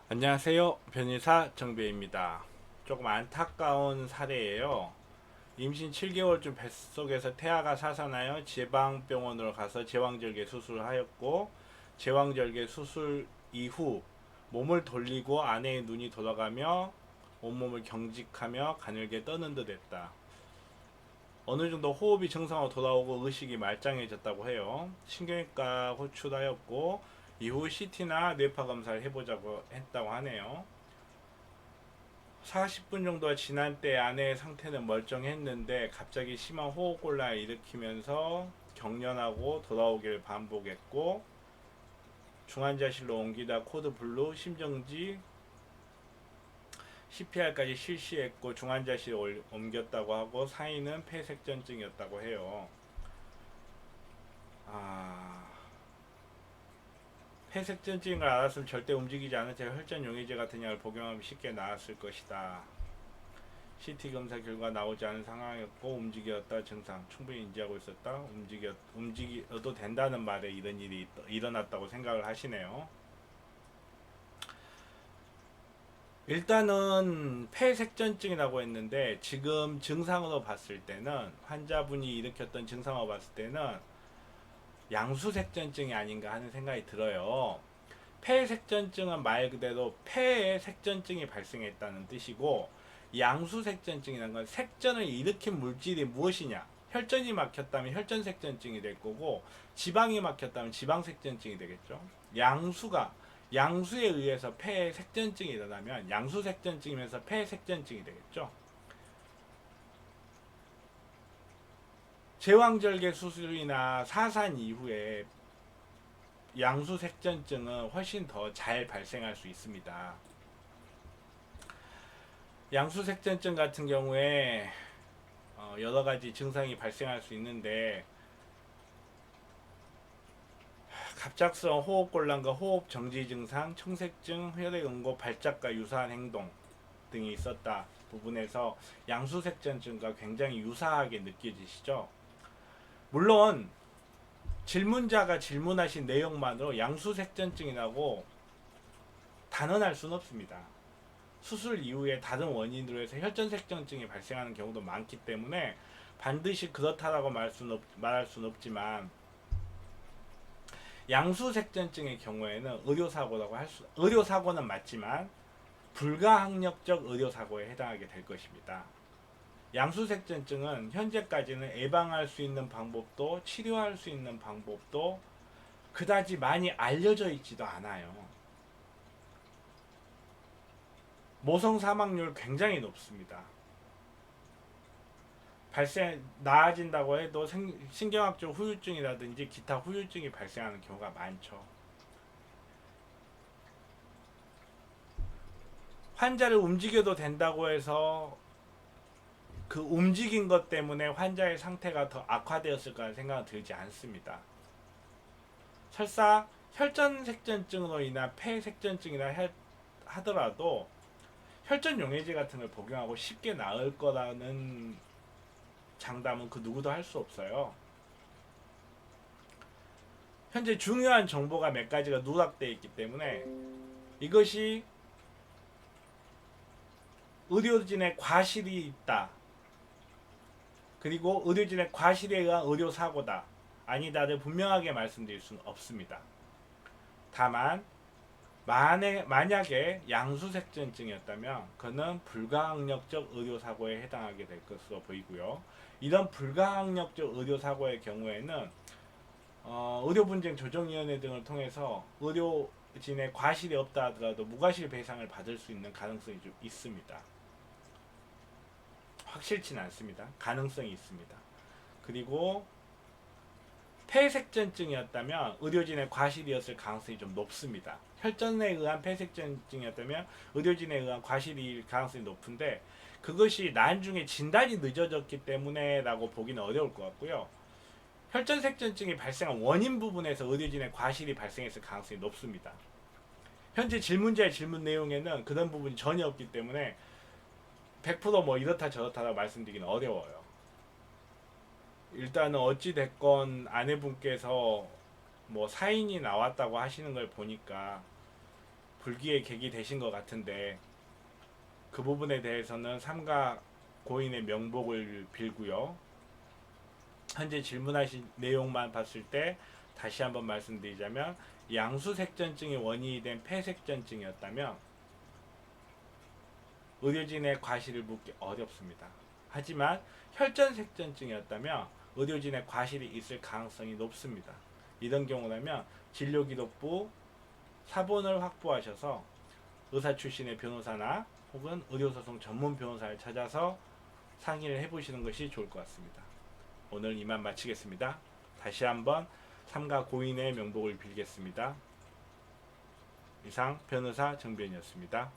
안녕하세요. 변희사 정배입니다. 조금 안타까운 사례예요. 임신 7개월쯤 뱃속에서 태아가 사사나요 지방병원으로 가서 제왕절개 수술하였고, 제왕절개 수술 이후 몸을 돌리고 아내의 눈이 돌아가며 온몸을 경직하며 가늘게 떠는 듯 했다. 어느 정도 호흡이 정상으로 돌아오고 의식이 말짱해졌다고 해요. 신경외과 호출하였고 이후 CT나 뇌파 검사를 해보자고 했다고 하네요. 40분 정도 지난 때 아내의 상태는 멀쩡했는데 갑자기 심한 호흡곤란을 일으키면서 경련하고 돌아오기를 반복했고, 중환자실로 옮기다 코드 블루, 심정지, CPR까지 실시했고 중환자실에 옮겼다고 하고 사인은 폐색전증이었다고 해요. 아, 폐색전증인 걸 알았으면 절대 움직이지 않은 채 혈전용해제 같은 약을 복용하면 쉽게 나았을 것이다. CT 검사 결과 나오지 않은 상황이었고 움직였다 증상 충분히 인지하고 있었다. 움직여도 된다는 말에 이런 일이 일어났다고 생각을 하시네요. 일단은 폐색전증이라고 했는데 지금 증상으로 봤을 때는, 환자분이 일으켰던 증상으로 봤을 때는 양수색전증이 아닌가 하는 생각이 들어요. 폐색전증은 말 그대로 폐에 색전증이 발생했다는 뜻이고, 양수색전증이라는 건 색전을 일으킨 물질이 무엇이냐, 혈전이 막혔다면 혈전색전증이 될 거고, 지방이 막혔다면 지방색전증이 되겠죠. 양수에 의해서 폐에 색전증이 일어나면 양수색전증이면서 폐색전증이 되겠죠. 제왕절개 수술이나 사산 이후에 양수색전증은 훨씬 더 잘 발생할 수 있습니다. 양수색전증 같은 경우에 여러 가지 증상이 발생할 수 있는데, 갑작스러운 호흡곤란과 호흡 정지 증상, 청색증, 혈액응고 발작과 유사한 행동 등이 있었다 부분에서 양수색전증과 굉장히 유사하게 느껴지시죠? 물론 질문자가 질문하신 내용만으로 양수색전증이라고 단언할 수는 없습니다. 수술 이후에 다른 원인으로 해서 혈전색전증이 발생하는 경우도 많기 때문에 반드시 그렇다라고 말할 수는 없지만, 양수색전증의 경우에는 의료사고는 맞지만 불가항력적 의료사고에 해당하게 될 것입니다. 양수색전증은 현재까지는 예방할 수 있는 방법도 치료할 수 있는 방법도 그다지 많이 알려져 있지도 않아요. 모성 사망률 굉장히 높습니다. 나아진다고 해도 신경학적 후유증이라든지 기타 후유증이 발생하는 경우가 많죠. 환자를 움직여도 된다고 해서 그 움직인 것 때문에 환자의 상태가 더 악화되었을 거라는 생각은 들지 않습니다. 설사 혈전색전증으로 인한 폐색전증이라 하더라도 혈전용해제 같은 걸 복용하고 쉽게 나을 거라는 장담은 그 누구도 할 수 없어요. 현재 중요한 정보가 몇 가지가 누락되어 있기 때문에, 이것이 의료진의 과실이 있다, 그리고 의료진의 과실에 의한 의료사고다, 아니다를 분명하게 말씀드릴 수는 없습니다. 다만 만약에 양수색전증이었다면 그는 불가항력적 의료사고에 해당하게 될 것으로 보이고요. 이런 불가항력적 의료사고의 경우에는 의료분쟁조정위원회 등을 통해서 의료진의 과실이 없다 하더라도 무과실 배상을 받을 수 있는 가능성이 좀 있습니다. 확실치는 않습니다. 가능성이 있습니다. 그리고 폐색전증이었다면 의료진의 과실이었을 가능성이 좀 높습니다. 혈전에 의한 폐색전증이었다면 의료진에 의한 과실일 가능성이 높은데, 그것이 나중에 진단이 늦어졌기 때문에라고 보기는 어려울 것 같고요. 혈전색전증이 발생한 원인 부분에서 의료진의 과실이 발생했을 가능성이 높습니다. 현재 질문자의 질문 내용에는 그런 부분이 전혀 없기 때문에 100%뭐 이렇다 저렇다라고 말씀드리기는 어려워요. 일단은 어찌 됐건 아내분께서 뭐 사인이 나왔다고 하시는 걸 보니까 불기의 객이 되신 것 같은데 그 부분에 대해서는 삼가 고인의 명복을 빌고요. 현재 질문하신 내용만 봤을 때 다시 한번 말씀드리자면 양수색전증이 원인이 된 폐색전증이었다면 의료진의 과실을 묻기 어렵습니다. 하지만 혈전색전증이었다면 의료진의 과실이 있을 가능성이 높습니다. 이런 경우라면 진료기록부 사본을 확보하셔서 의사 출신의 변호사나 혹은 의료소송 전문 변호사를 찾아서 상의를 해보시는 것이 좋을 것 같습니다. 오늘 이만 마치겠습니다. 다시 한번 삼가 고인의 명복을 빌겠습니다. 이상 변호사 정변이었습니다.